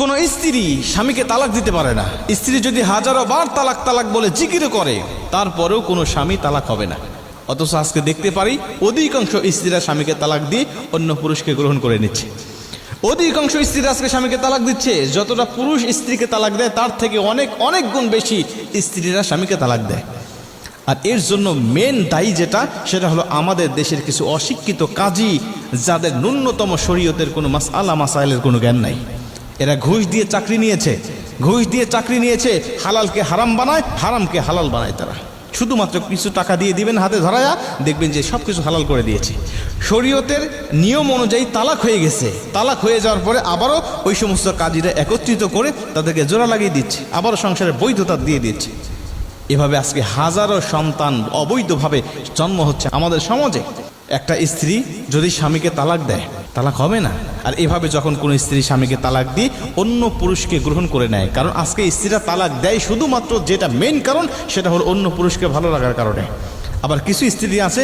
কোনো স্ত্রী স্বামীকে তালাক দিতে পারে না। স্ত্রী যদি হাজারো বার তালাক তালাক বলে জিকির করে, তারপরেও কোনো স্বামী তালাক হবে না। অথচ আজকে দেখতে পারি অধিকাংশ স্ত্রীরা স্বামীকে তালাক দিয়ে অন্য পুরুষকে গ্রহণ করে নিচ্ছে। অধিকাংশ স্ত্রীরা আজকে স্বামীকে তালাক দিচ্ছে। যতটা পুরুষ স্ত্রীকে তালাক দেয় তার থেকে অনেক অনেক গুণ বেশি স্ত্রীরা স্বামীকে তালাক দেয়। আর এর জন্য মেন দায়ী যেটা, সেটা হলো আমাদের দেশের কিছু অশিক্ষিত কাজী, যাদের ন্যূনতম শরীয়তের কোনো মাসআলা মাসাইলের কোনো জ্ঞান নাই। এরা ঘুষ দিয়ে চাকরি নিয়েছে, হালালকে হারাম বানায়, হারামকে হালাল বানায়। তারা শুধুমাত্র কিছু টাকা দিয়ে দিবেন হাতে ধরায়া, দেখবেন যে সব কিছু হালাল করে দিয়েছে। শরীয়তের নিয়ম অনুযায়ী তালাক হয়ে গেছে, তালাক হয়ে যাওয়ার পরে আবারও ওই সমস্ত কাজীরা একত্রিত করে তাদেরকে জোড়া লাগিয়ে দিচ্ছে, আবারও সংসারের বৈধতা দিয়ে দিচ্ছে। এভাবে আজকে হাজারো সন্তান অবৈধভাবে জন্ম হচ্ছে আমাদের সমাজে। একটা স্ত্রী যদি স্বামীকে তালাক দেয়, তালাক হবে না। আর এভাবে যখন কোনো স্ত্রী স্বামীকে তালাক দিয়ে অন্য পুরুষকে গ্রহণ করে নেয়, কারণ আজকে স্ত্রীরা তালাক দেয় শুধুমাত্র যেটা মেন কারণ, সেটা হলো অন্য পুরুষকে ভালো লাগার কারণে। আবার কিছু স্ত্রী আছে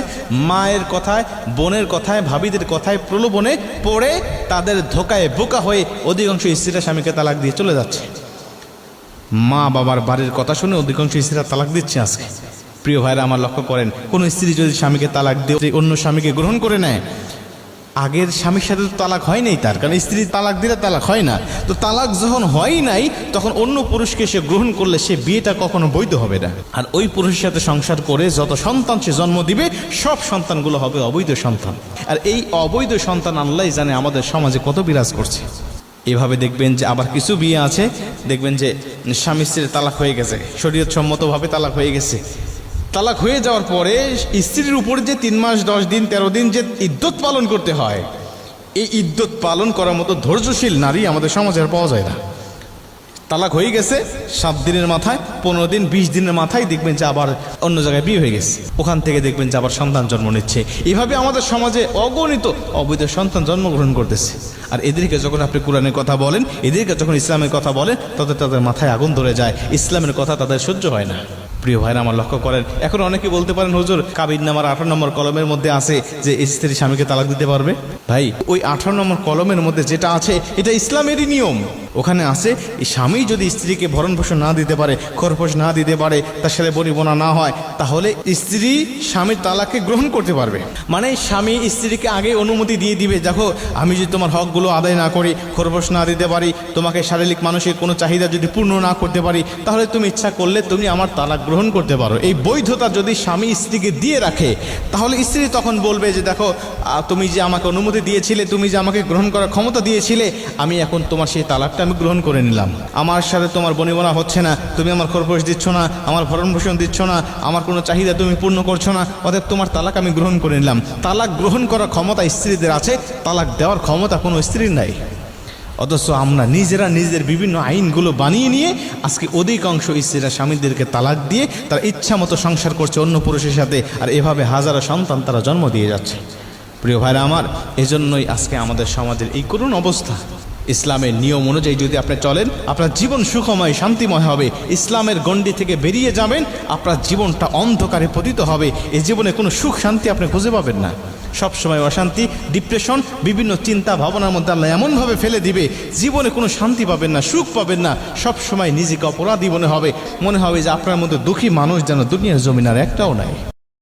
মায়ের কথায়, বোনের কথায়, ভাবিদের কথায় প্রলোভনে পড়ে তাদের ধোকায় বোকা হয়ে অধিকাংশ স্ত্রীরা স্বামীকে তালাক দিয়ে চলে যাচ্ছে। মা বাবার বাড়ির কথা শুনে অধিকাংশ স্ত্রীরা তালাক দিচ্ছে আজকে। প্রিয় ভাইরা আমার, লক্ষ্য করেন, কোন স্ত্রী যদি স্বামীকে তালাক দিয়ে অন্য স্বামীকে গ্রহণ করে নেয়, আগের স্বামীর সাথে তো তালাক হয় নাই তার, কারণ স্ত্রী তালাক দিলে তালাক হয় না। তো তালাক যখন হয় নাই, তখন অন্য পুরুষকে সে গ্রহণ করলে সে বিয়েটা কখনো বৈধ হবে না। আর ওই পুরুষের সাথে সংসার করে যত সন্তান সে জন্ম দিবে, সব সন্তানগুলো হবে অবৈধ সন্তান। আর এই অবৈধ সন্তান আল্লাহই জানে আমাদের সমাজে কত বিরাজ করছে। এভাবে দেখবেন যে আবার কিছু বিয়ে আছে, দেখবেন যে স্বামী স্ত্রীর তালাক হয়ে গেছে, শরীয়ত সম্মতভাবে তালাক হয়ে গেছে। তালাক হয়ে যাওয়ার পরে স্ত্রীর উপরে যে 3 মাস 10 দিন 13 দিন যে ইদ্যত পালন করতে হয়, এই ইদ্যত পালন করার মতো ধৈর্যশীল নারী আমাদের সমাজে আর পাওয়া যায় না। তালাক হয়ে গেছে 7 দিনের মাথায়, 15 দিন 20 দিনের মাথায় দেখবেন যে আবার অন্য জায়গায় বিয়ে হয়ে গেছে, ওখান থেকে দেখবেন যে আবার সন্তান জন্ম নিচ্ছে। এভাবে আমাদের সমাজে অগণিত অবৈধ সন্তান জন্মগ্রহণ করতেছে। আর এদেরকে যখন আপনি কোরআনের কথা বলেন, এদেরকে যখন ইসলামের কথা বলেন, তাদের মাথায় আগুন ধরে যায়। ইসলামের কথা তাদের সহ্য হয় না। প্রিয় ভাইরা আমার, লক্ষ্য করেন, এখন অনেকে বলতে পারেন, হুজুর কাবির নামার 18 নম্বর কলমের মধ্যে আছে যে স্ত্রী স্বামীকে তালাক দিতে পারবে। ভাই, ওই 18 নম্বর কলমের মধ্যে যেটা আছে এটা ইসলামেরই নিয়ম। ওখানে আছে স্বামী যদি স্ত্রীকে ভরণ পোষণ না দিতে পারে, খরপোশ না দিতে পারে, তার সাথে বনিবনা না হয়, তাহলে স্ত্রী স্বামীর তালাককে গ্রহণ করতে পারবে। মানে স্বামী স্ত্রীকে আগে অনুমতি দিয়ে দিবে, দেখো আমি যদি তোমার হকগুলো আদায় না করি, খরপোশ না দিতে পারি, তোমাকে শারীরিক মানসিক কোনো চাহিদা যদি পূর্ণ না করতে পারি, তাহলে তুমি ইচ্ছা করলে তুমি আমার তালাক গ্রহণ করতে পারো। এই বৈধতা যদি স্বামী স্ত্রীকে দিয়ে রাখে, তাহলে স্ত্রী তখন বলবে যে দেখো তুমি যে আমাকে অনুমতি দিয়েছিলে, তুমি যে আমাকে গ্রহণ করার ক্ষমতা দিয়েছিলে, আমি এখন তোমার সেই তালাকটা আমি গ্রহণ করে নিলাম। আমার সাথে তোমার বনিবনা হচ্ছে না, তুমি আমার খরপোশ দিচ্ছ না, আমার ভরণ পোষণ দিচ্ছ না, আমার কোনো চাহিদা তুমি পূর্ণ করছো না, অতএব তোমার তালাক আমি গ্রহণ করে নিলাম। তালাক গ্রহণ করার ক্ষমতা স্ত্রীদের আছে, তালাক দেওয়ার ক্ষমতা কোনো স্ত্রীর নাই। অথচ আমরা নিজেরা নিজেদের বিভিন্ন আইনগুলো বানিয়ে নিয়ে আজকে অধিকাংশ স্ত্রীরা স্বামীদেরকে তালাক দিয়ে তারা ইচ্ছা মতো সংসার করছে অন্য পুরুষের সাথে। আর এভাবে হাজারো সন্তান তারা জন্ম দিয়ে যাচ্ছে। প্রিয় ভাইরা আমার, এজন্যই আজকে আমাদের সমাজের এই করুণ অবস্থা। ইসলামের নিয়ম অনুযায়ী যদি আপনি চলেন, আপনার জীবন সুখময় শান্তিময় হবে। ইসলামের গণ্ডি থেকে বেরিয়ে যাবেন, আপনার জীবনটা অন্ধকারে পতিত হবে। এই জীবনে কোনো সুখ শান্তি আপনি খুঁজে পাবেন না। সবসময় অশান্তি, ডিপ্রেশন, বিভিন্ন চিন্তা ভাবনার মধ্যে আল্লাহ এমনভাবে ফেলে দিবে, জীবনে কোনো শান্তি পাবেন না, সুখ পাবেন না। সবসময় নিজেকে অপরাধী মনে হবে যে আপনার মধ্যে দুঃখী মানুষ যেন দুনিয়ার জমিন আর একটাও নাই।